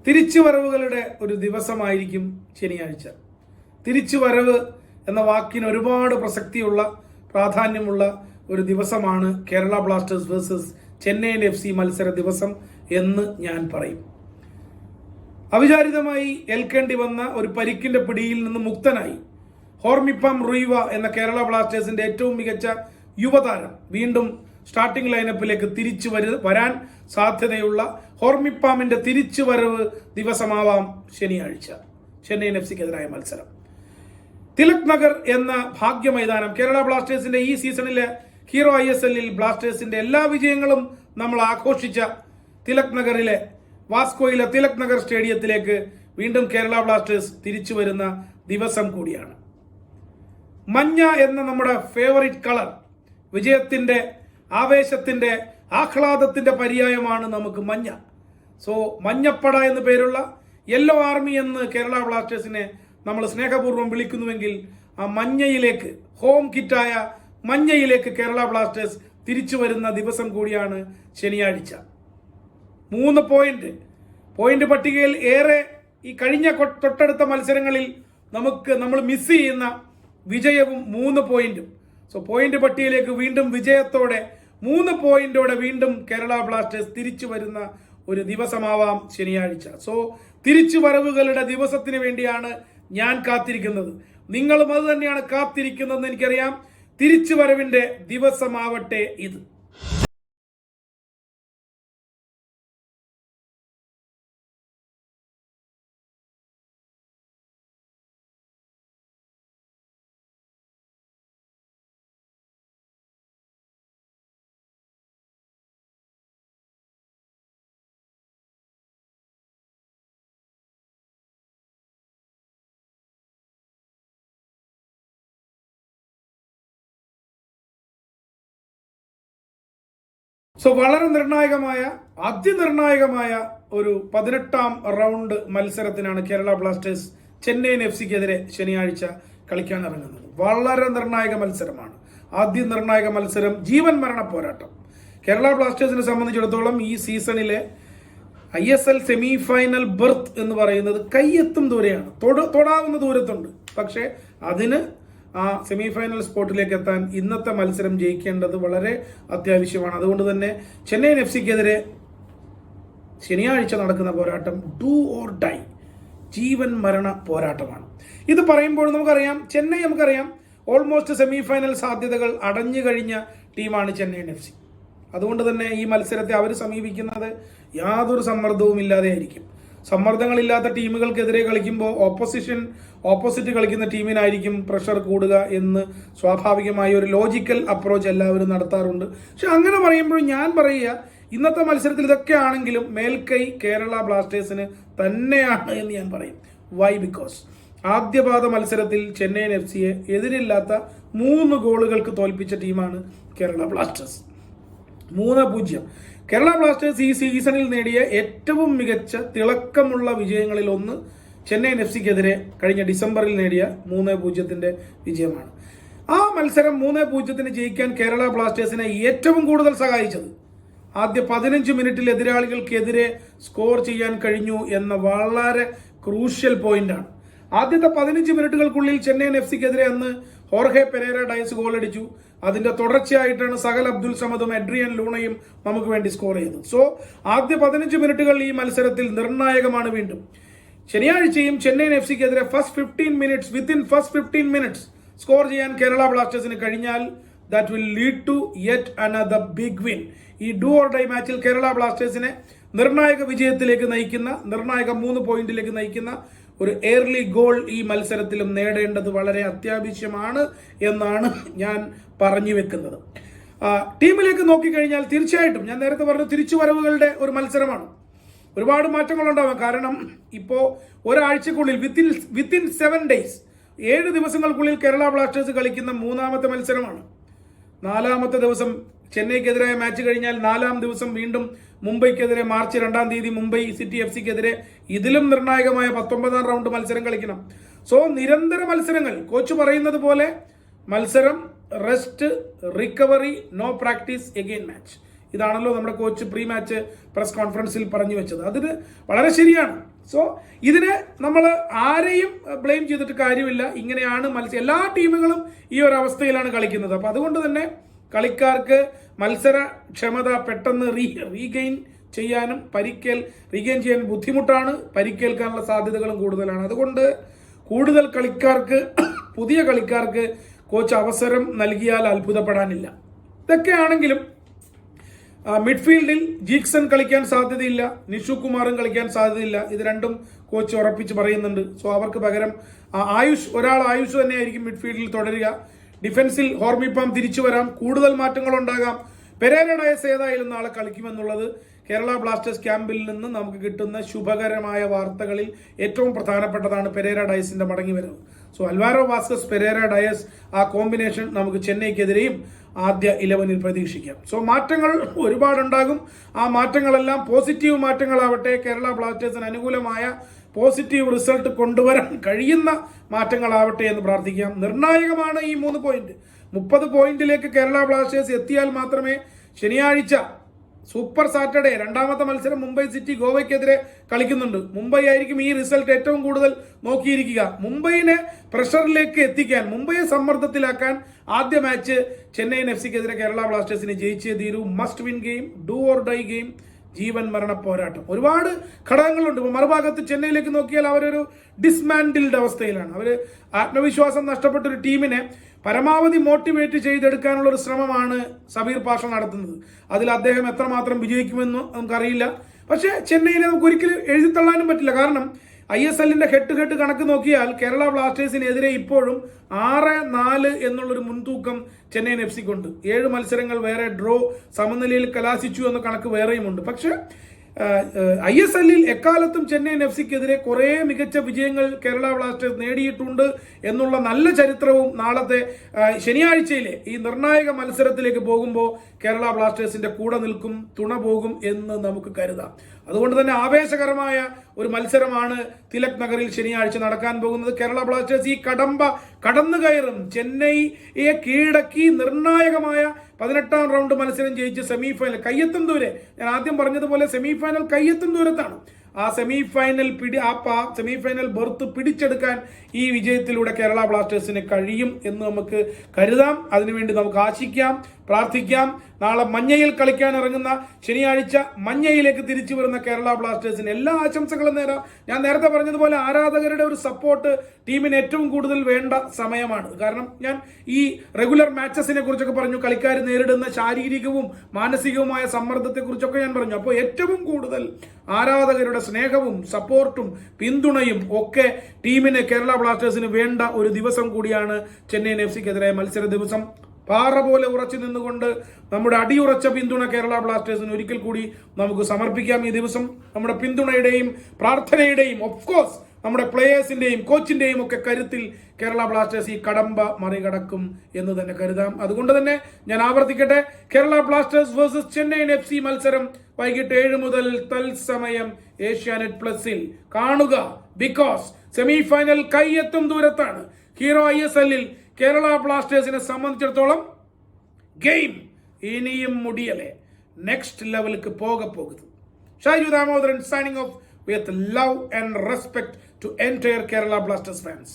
തിരിച്ചുവരവുകളുടെ ഒരു ദിവസമായിരിക്കും ശനിയാഴ്ച. തിരിച്ചുവരവ് എന്ന വാക്കിന് ഒരുപാട് പ്രസക്തിയുള്ള പ്രാധാന്യമുള്ള ഒരു ദിവസമാണ് Kerala Blasters versus Chennaiyin FC മത്സര ദിവസം എന്ന് ഞാൻ പറയും. അവിചാരിതമായി ഏൽക്കേണ്ടി വന്ന ഒരു പരിക്കിന്റെ പിടിയിൽ നിന്ന് മുക്തനായി ഹോർമിപ്പാം റുയിവ എന്ന കേരള ബ്ലാസ്റ്റേഴ്സിന്റെ ഏറ്റവും മികച്ച യുവതാരം വീണ്ടും സ്റ്റാർട്ടിംഗ് ലൈനപ്പിലേക്ക് തിരിച്ചു വരാൻ സാധ്യതയുള്ള ഹോർമിപ്പാമിന്റെ തിരിച്ചുവരവ് ദിവസമാവാം ശനിയാഴ്ച ചെന്നൈയിൻ FCക്കെതിരായ മത്സരം. തിലക് നഗർ എന്ന ഭാഗ്യ മൈതാനം കേരള ബ്ലാസ്റ്റേഴ്സിന്റെ ഈ സീസണിലെ ഹീറോ ISLൽ ബ്ലാസ്റ്റേഴ്സിന്റെ എല്ലാ വിജയങ്ങളും നമ്മൾ ആഘോഷിച്ച തിലക് നഗറിലെ വാസ്കോയിലെ തിലക് നഗർ സ്റ്റേഡിയത്തിലേക്ക് വീണ്ടും കേരള ബ്ലാസ്റ്റേഴ്സ് തിരിച്ചു വരുന്ന ദിവസം കൂടിയാണ്. മഞ്ഞ എന്ന നമ്മുടെ ഫേവറിറ്റ് കളർ, വിജയത്തിന്റെ ആവേശത്തിന്റെ ആഹ്ലാദത്തിന്റെ പര്യായമാണ് നമുക്ക് മഞ്ഞ. സോ മഞ്ഞപ്പട എന്ന് പേരുള്ള യെല്ലോ ആർമി എന്ന് കേരള ബ്ലാസ്റ്റേഴ്സിനെ നമ്മൾ സ്നേഹപൂർവ്വം വിളിക്കുന്നുവെങ്കിൽ ആ മഞ്ഞയിലേക്ക്, ഹോം കിറ്റായ മഞ്ഞയിലേക്ക് കേരള ബ്ലാസ്റ്റേഴ്സ് തിരിച്ചു വരുന്ന ദിവസം കൂടിയാണ് ശനിയാഴ്ച. 3 പോയിന്റ് പട്ടികയിൽ ഏറെ ഈ കഴിഞ്ഞ തൊട്ടടുത്ത മത്സരങ്ങളിൽ നമ്മൾ മിസ് ചെയ്യുന്ന വിജയവും 3 പോയിന്റും. സോ പോയിന്റ് പട്ടികയിലേക്ക് വീണ്ടും വിജയത്തോടെ 3 പോയിന്റോടെ വീണ്ടും കേരള ബ്ലാസ്റ്റേഴ്സ് തിരിച്ചു വരുന്ന ഒരു ദിവസമാവാം ശനിയാഴ്ച. സോ തിരിച്ചുവരവുകളുടെ ദിവസത്തിന് വേണ്ടിയാണ് ഞാൻ കാത്തിരിക്കുന്നത്. നിങ്ങളും അത് തന്നെയാണ് കാത്തിരിക്കുന്നതെന്ന് എനിക്കറിയാം. തിരിച്ചുവരവിന്റെ ദിവസമാവട്ടെ ഇത്. സോ വളരെ അതിനിർണായകമായ ഒരു 18ാം റൗണ്ട് മത്സരത്തിനാണ് കേരള ബ്ലാസ്റ്റേഴ്സ് ചെന്നൈയിൻ FCക്കെതിരെ ശനിയാഴ്ച കളിക്കാൻ ഇറങ്ങുന്നത്. വളരെ നിർണായക മത്സരമാണ്. അതിനിർണായക മത്സരം, ജീവൻ മരണ പോരാട്ടം. കേരള ബ്ലാസ്റ്റേഴ്സിനെ സംബന്ധിച്ചിടത്തോളം ഈ സീസണിലെ ISL സെമി ഫൈനൽ ബെർത്ത് എന്ന് പറയുന്നത് കയ്യെത്തും ദൂരെയാണ്, തൊടാവുന്ന ദൂരത്തുണ്ട്. പക്ഷേ അതിന് ആ സെമി ഫൈനൽ സ്പോട്ടിലേക്ക് എത്താൻ ഇന്നത്തെ മത്സരം ജയിക്കേണ്ടത് വളരെ അത്യാവശ്യമാണ്. അതുകൊണ്ട് തന്നെ ചെന്നൈയിൻ FCക്കെതിരെ ശനിയാഴ്ച നടക്കുന്ന പോരാട്ടം ഡു ഓർ ഡൈ, ജീവൻ മരണ പോരാട്ടമാണ്. ഇത് പറയുമ്പോൾ നമുക്കറിയാം ഓൾമോസ്റ്റ് സെമി ഫൈനൽ സാധ്യതകൾ അടഞ്ഞു കഴിഞ്ഞ ടീമാണ് ചെന്നൈയിൻ FC. അതുകൊണ്ട് തന്നെ ഈ മത്സരത്തെ അവർ സമീപിക്കുന്നത് യാതൊരു സമ്മർദ്ദവും ഇല്ലാതെ ആയിരിക്കും. സമ്മർദ്ദങ്ങളില്ലാത്ത ടീമുകൾക്കെതിരെ കളിക്കുമ്പോൾ ഓപ്പോസിറ്റ് കളിക്കുന്ന ടീമിനായിരിക്കും പ്രഷർ കൂടുക എന്ന് സ്വാഭാവികമായ ഒരു ലോജിക്കൽ അപ്രോച്ച് എല്ലാവരും നടത്താറുണ്ട്. പക്ഷെ അങ്ങനെ പറയുമ്പോൾ ഞാൻ പറയുക, ഇന്നത്തെ മത്സരത്തിൽ ഇതൊക്കെ ആണെങ്കിലും മേൽക്കൈ കേരള ബ്ലാസ്റ്റേഴ്സിന് തന്നെയാണ് എന്ന് ഞാൻ പറയും. വൈ? ബിക്കോസ് ആദ്യപാദ മത്സരത്തിൽ ചെന്നൈയിൻ FCയെ എതിരില്ലാത്ത 3 ഗോളുകൾക്ക് തോൽപ്പിച്ച ടീമാണ് കേരള ബ്ലാസ്റ്റേഴ്സ്. 3-0. കേരള ബ്ലാസ്റ്റേഴ്സ് ഈ സീസണിൽ നേടിയ ഏറ്റവും മികച്ച തിളക്കമുള്ള വിജയങ്ങളിൽ ഒന്ന് ചെന്നൈയിൻ FCക്കെതിരെ കഴിഞ്ഞ ഡിസംബറിൽ നേടിയ 3-0 വിജയമാണ്. ആ മത്സരം 3-0 ജയിക്കാൻ കേരള ബ്ലാസ്റ്റേഴ്സിനെ ഏറ്റവും കൂടുതൽ സഹായിച്ചത് ആദ്യ 15 മിനിറ്റിൽ എതിരാളികൾക്കെതിരെ സ്കോർ ചെയ്യാൻ കഴിഞ്ഞു എന്ന വളരെ ക്രൂഷ്യൽ പോയിന്റാണ്. ആദ്യത്തെ 15 മിനിറ്റുകൾക്കുള്ളിൽ ചെന്നൈയിൻ FCക്കെതിരെ അന്ന് ഹോർഹെ പെരേര ഡയസ് ഗോളടിച്ചു. അതിന്റെ തുടർച്ചയായിട്ടാണ് സഹൽ അബ്ദുൽ സമദും എഡ്രിയൻ ലൂണയും നമുക്ക് വേണ്ടി സ്കോർ ചെയ്തത്. സോ ആദ്യ 15 മിനിറ്റുകൾ ഈ മത്സരത്തിൽ നിർണായകമാണ്. വീണ്ടും ശനിയാഴ്ചയും ചെന്നൈയിൻ FCക്കെതിരെ വിത്തിൻ ഫസ്റ്റ് 15 മിനിറ്റ്സ് സ്കോർ ചെയ്യാൻ കേരള ബ്ലാസ്റ്റേഴ്സിന് കഴിഞ്ഞാൽ that will lead to yet another big win. ഈ ഡു ഓർ ഡൈ മാച്ചിൽ കേരള ബ്ലാസ്റ്റേഴ്സിനെ നിർണായക വിജയത്തിലേക്ക് നയിക്കുന്ന, നിർണായക 3 പോയിന്റിലേക്ക് നയിക്കുന്ന ഒരു എയർലി ഗോൾ ഈ മത്സരത്തിലും നേടേണ്ടത് വളരെ അത്യാവശ്യമാണ് എന്നാണ് ഞാൻ പറഞ്ഞു വെക്കുന്നത്. ടീമിലേക്ക് നോക്കിക്കഴിഞ്ഞാൽ തീർച്ചയായിട്ടും ഞാൻ നേരത്തെ പറഞ്ഞ തിരിച്ചുവരവുകളുടെ ഒരു മത്സരമാണ്. ഒരുപാട് മാറ്റങ്ങളുണ്ടാവാം. കാരണം ഇപ്പോൾ ഒരാഴ്ചക്കുള്ളിൽ വിത്തിൻ 7 days 7 ദിവസങ്ങൾക്കുള്ളിൽ കേരള ബ്ലാസ്റ്റേഴ്സ് കളിക്കുന്ന 3ാമത്തെ മത്സരമാണ്. 4ാമത്തെ ദിവസം ചെന്നൈക്കെതിരായ മാച്ച് കഴിഞ്ഞാൽ 4ാം ദിവസം വീണ്ടും മുംബൈക്കെതിരെ മാർച്ച് 2-ാം തീയതി മുംബൈ സിറ്റി FCക്കെതിരെ ഇതിലും നിർണായകമായ 19ാം റൗണ്ട് മത്സരം കളിക്കണം. സോ നിരന്തര മത്സരങ്ങൾ. കോച്ച് പറയുന്നത് പോലെ മത്സരം, rest, recovery, no practice, again match. ഇതാണല്ലോ നമ്മുടെ കോച്ച് പ്രീ മാച്ച് പ്രസ് കോൺഫറൻസിൽ പറഞ്ഞു വെച്ചത്. അതിന് വളരെ ശരിയാണ്. സോ ഇതിനെ നമ്മൾ ആരെയും ബ്ലെയിം ചെയ്തിട്ട് കാര്യമില്ല. ഇങ്ങനെയാണ് എല്ലാ ടീമുകളും ഈ ഒരു അവസ്ഥയിലാണ് കളിക്കുന്നത്. അപ്പോൾ അതുകൊണ്ട് തന്നെ കളിക്കാർക്ക് മത്സര ക്ഷമത പെട്ടെന്ന് റീഗെയിൻ ചെയ്യാനും റീഗെയിൻ ചെയ്യാൻ ബുദ്ധിമുട്ടാണ്. പരിക്കേൽക്കാനുള്ള സാധ്യതകളും കൂടുതലാണ്. അതുകൊണ്ട് കൂടുതൽ കളിക്കാർക്ക് പുതിയ കളിക്കാർക്ക് കോച്ച് അവസരം നൽകിയാൽ അത്ഭുതപ്പെടാനില്ല. ഇതൊക്കെയാണെങ്കിലും മിഡ്ഫീൽഡിൽ ജീക്സൺ കളിക്കാൻ സാധ്യതയില്ല, നിഷു കുമാറും കളിക്കാൻ സാധ്യതയില്ല. ഇത് രണ്ടും കോച്ച് ഉറപ്പിച്ച് പറയുന്നുണ്ട്. സോ അവർക്ക് പകരം ആയുഷ് തന്നെയായിരിക്കും മിഡ്ഫീൽഡിൽ തുടരുക. ഡിഫൻസിൽ ഹോർമിപ്പാം തിരിച്ചു വരാം, കൂടുതൽ മാറ്റങ്ങൾ ഉണ്ടാകാം. പെരേര ഡയസ് ഏതായാലും നാളെ കളിക്കുമെന്നുള്ളത് കേരള ബ്ലാസ്റ്റേഴ്സ് ക്യാമ്പിൽ നിന്ന് നമുക്ക് കിട്ടുന്ന ശുഭകരമായ വാർത്തകളിൽ ഏറ്റവും പ്രധാനപ്പെട്ടതാണ് പെരേര ഡയസിന്റെ മടങ്ങിവരവ്. So Alvaro Vazquez, Pereyra Diaz, ആ കോമ്പിനേഷൻ നമുക്ക് ചെന്നൈക്കെതിരെയും ആദ്യ 11-ൽ പ്രതീക്ഷിക്കാം. സോ മാറ്റങ്ങൾ ഒരുപാടുണ്ടാകും. ആ മാറ്റങ്ങളെല്ലാം പോസിറ്റീവ് മാറ്റങ്ങളാവട്ടെ, കേരള ബ്ലാസ്റ്റേഴ്സിന് അനുകൂലമായ പോസിറ്റീവ് റിസൾട്ട് കൊണ്ടുവരാൻ കഴിയുന്ന മാറ്റങ്ങളാവട്ടെ എന്ന് പ്രാർത്ഥിക്കാം. നിർണായകമാണ് ഈ 3 പോയിന്റ്. 30 പോയിന്റിലേക്ക് കേരള ബ്ലാസ്റ്റേഴ്സ് എത്തിയാൽ മാത്രമേ ശനിയാഴ്ച സൂപ്പർ സാറ്റർഡേ രണ്ടാമത്തെ മത്സരം മുംബൈ സിറ്റി ഗോവയ്ക്കെതിരെ കളിക്കുന്നുണ്ട്. മുംബൈ ആയിരിക്കും ഈ റിസൾട്ട് ഏറ്റവും കൂടുതൽ നോക്കിയിരിക്കുക. മുംബൈനെ പ്രഷറിലേക്ക് എത്തിക്കാൻ, മുംബൈയെ സമ്മർദ്ദത്തിലാക്കാൻ ആദ്യ മാച്ച് ചെന്നൈയിൻ എഫ്സിക്കെതിരെ കേരള ബ്ലാസ്റ്റേഴ്സിന് ജയിച്ചേ തീരൂ. Must win game, do or die game, ജീവൻ മരണ പോരാട്ടം. ഒരുപാട് ഘടകങ്ങളുണ്ട്. ഇപ്പോൾ മറുഭാഗത്ത് ചെന്നൈയിലേക്ക് നോക്കിയാൽ അവരൊരു ഡിസ്മാൻഡിൽഡ് അവസ്ഥയിലാണ്. അവർ ആത്മവിശ്വാസം നഷ്ടപ്പെട്ട ഒരു ടീമിനെ പരമാവധി മോട്ടിവേറ്റ് ചെയ്തെടുക്കാനുള്ള ഒരു ശ്രമമാണ് സമീർ പാഷ നടത്തുന്നത്. അതിൽ അദ്ദേഹം എത്രമാത്രം വിജയിക്കുമെന്ന് നമുക്കറിയില്ല. പക്ഷേ ചെന്നൈയിനെ നമുക്ക് ഒരിക്കലും എഴുതിത്തള്ളാനും പറ്റില്ല. കാരണം ISLന്റെ ഹെഡ് കണക്ക് നോക്കിയാൽ കേരള ബ്ലാസ്റ്റേഴ്സിനെതിരെ ഇപ്പോഴും 6-4 എന്നുള്ളൊരു മുൻതൂക്കം ചെന്നൈയിൻ എഫ്സിക്കുണ്ട്. 7 മത്സരങ്ങൾ വേറെ ഡ്രോ, സമനിലയിൽ കലാശിച്ചു എന്ന കണക്ക് വേറെയുമുണ്ട്. പക്ഷെ ISLൽ എക്കാലത്തും ചെന്നൈയിൻ എഫ്സിക്കെതിരെ കുറേ മികച്ച വിജയങ്ങൾ കേരള ബ്ലാസ്റ്റേഴ്സ് നേടിയിട്ടുണ്ട് എന്നുള്ള നല്ല ചരിത്രവും നാളത്തെ ശനിയാഴ്ചയിലെ ഈ നിർണായക മത്സരത്തിലേക്ക് പോകുമ്പോൾ കേരള ബ്ലാസ്റ്റേഴ്സിന്റെ കൂടെ നിൽക്കും, തുണ പോകും എന്ന് നമുക്ക് കരുതാം. അതുകൊണ്ട് തന്നെ ആവേശകരമായ ഒരു മത്സരമാണ് തിലക് നഗറിൽ ശനിയാഴ്ച നടക്കാൻ പോകുന്നത്. കേരള ബ്ലാസ്റ്റേഴ്സ് ഈ കടമ്പ കടന്നു കയറും. ചെന്നൈയെ കീഴടക്കി നിർണായകമായ 18ാം റൗണ്ട് മത്സരം ജയിച്ച് സെമിഫൈനൽ കയ്യെത്തും ദൂരെ. ഞാൻ ആദ്യം പറഞ്ഞതുപോലെ സെമിഫൈനൽ കയ്യെത്തും ദൂരത്താണ്. ആ സെമിഫൈനൽ ബർത്ത് പിടിച്ചെടുക്കാൻ ഈ വിജയത്തിലൂടെ കേരള ബ്ലാസ്റ്റേഴ്സിന് കഴിയും എന്ന് നമുക്ക് കരുതാം. അതിനുവേണ്ടി നമുക്ക് ആശിക്കാം, പ്രാർത്ഥിക്കാം. നാളെ മഞ്ഞയിൽ കളിക്കാൻ ഇറങ്ങുന്ന, ശനിയാഴ്ച മഞ്ഞയിലേക്ക് തിരിച്ചു വരുന്ന കേരള ബ്ലാസ്റ്റേഴ്സിന് എല്ലാ ആശംസകളും നേരാം. ഞാൻ നേരത്തെ പറഞ്ഞതുപോലെ ആരാധകരുടെ ഒരു സപ്പോർട്ട് ടീമിന് ഏറ്റവും കൂടുതൽ വേണ്ട സമയമാണ്. കാരണം ഞാൻ ഈ റെഗുലർ മാച്ചസിനെ കുറിച്ചൊക്കെ പറഞ്ഞു, കളിക്കാർ നേരിടുന്ന ശാരീരികവും മാനസികവുമായ സമ്മർദ്ദത്തെക്കുറിച്ചൊക്കെ ഞാൻ പറഞ്ഞു. അപ്പോൾ ഏറ്റവും കൂടുതൽ ആരാധകരുടെ സ്നേഹവും സപ്പോർട്ടും പിന്തുണയും ഒക്കെ ടീമിന്, കേരള ബ്ലാസ്റ്റേഴ്സിന് വേണ്ട ഒരു ദിവസം കൂടിയാണ് ചെന്നൈയിൻ എഫ്സിക്കെതിരെ മത്സര ദിവസം. പാറ പോലെ ഉറച്ചു നിന്നുകൊണ്ട് നമ്മുടെ അടിയുറച്ച പിന്തുണ കേരള ബ്ലാസ്റ്റേഴ്സിന് ഒരിക്കൽ കൂടി നമുക്ക് സമർപ്പിക്കാം. ഈ ദിവസം നമ്മുടെ പിന്തുണയുടെയും പ്രാർത്ഥനയുടെയും ഓഫ്കോഴ്സ് നമ്മുടെ പ്ലേയേഴ്സിന്റെയും കോച്ചിന്റെയും ഒക്കെ കരുത്തിൽ കേരള ബ്ലാസ്റ്റേഴ്സ് ഈ കടമ്പ മറികടക്കും എന്ന് തന്നെ കരുതാം. അതുകൊണ്ട് തന്നെ ഞാൻ ആവർത്തിക്കട്ടെ, Kerala Blasters versus Chennaiyin FC മത്സരം വൈകിട്ട് 7 മുതൽ തത്സമയം ഏഷ്യാനെറ്റ് പ്ലസിൽ കാണുക. ബിക്കോസ് സെമിഫൈനൽ കൈയെത്തും ദൂരത്താണ്. ഹീറോ ISLൽ കേരള ബ്ലാസ്റ്റേഴ്സിനെ സംബന്ധിച്ചിടത്തോളം ഗെയിം ഇനിയും മുടിയലേ, നെക്സ്റ്റ് ലെവലിലേക്ക് പോകുന്നത്. Shaju Damodaran signing off with love and respect to entire Kerala Blasters fans.